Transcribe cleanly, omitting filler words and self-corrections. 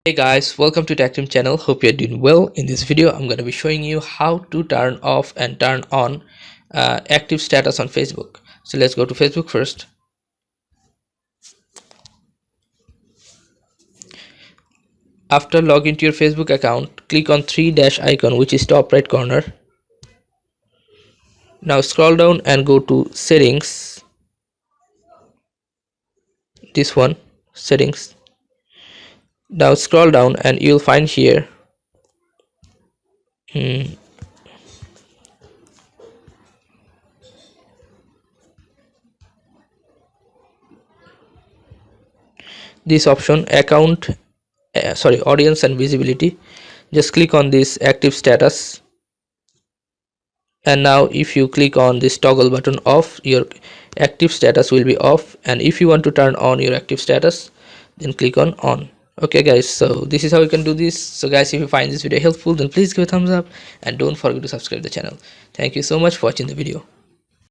Hey guys, welcome to TechTeam channel. Hope you're doing well. In this video, I'm going to be showing you how to turn off and turn on active status on Facebook. So let's go to Facebook first. After log into your Facebook account, click on three dash icon which is top right corner. Now scroll down and go to settings. This one, settings. Now scroll down and you'll find here this option account audience and visibility. Just click on this active status, and now if you click on this toggle button off, your active status will be off, and if you want to turn on your active status, then click on. Okay guys, so this is how you can do this. So guys, if you find this video helpful, then please give a thumbs up and don't forget to subscribe the channel. Thank you so much for watching the video.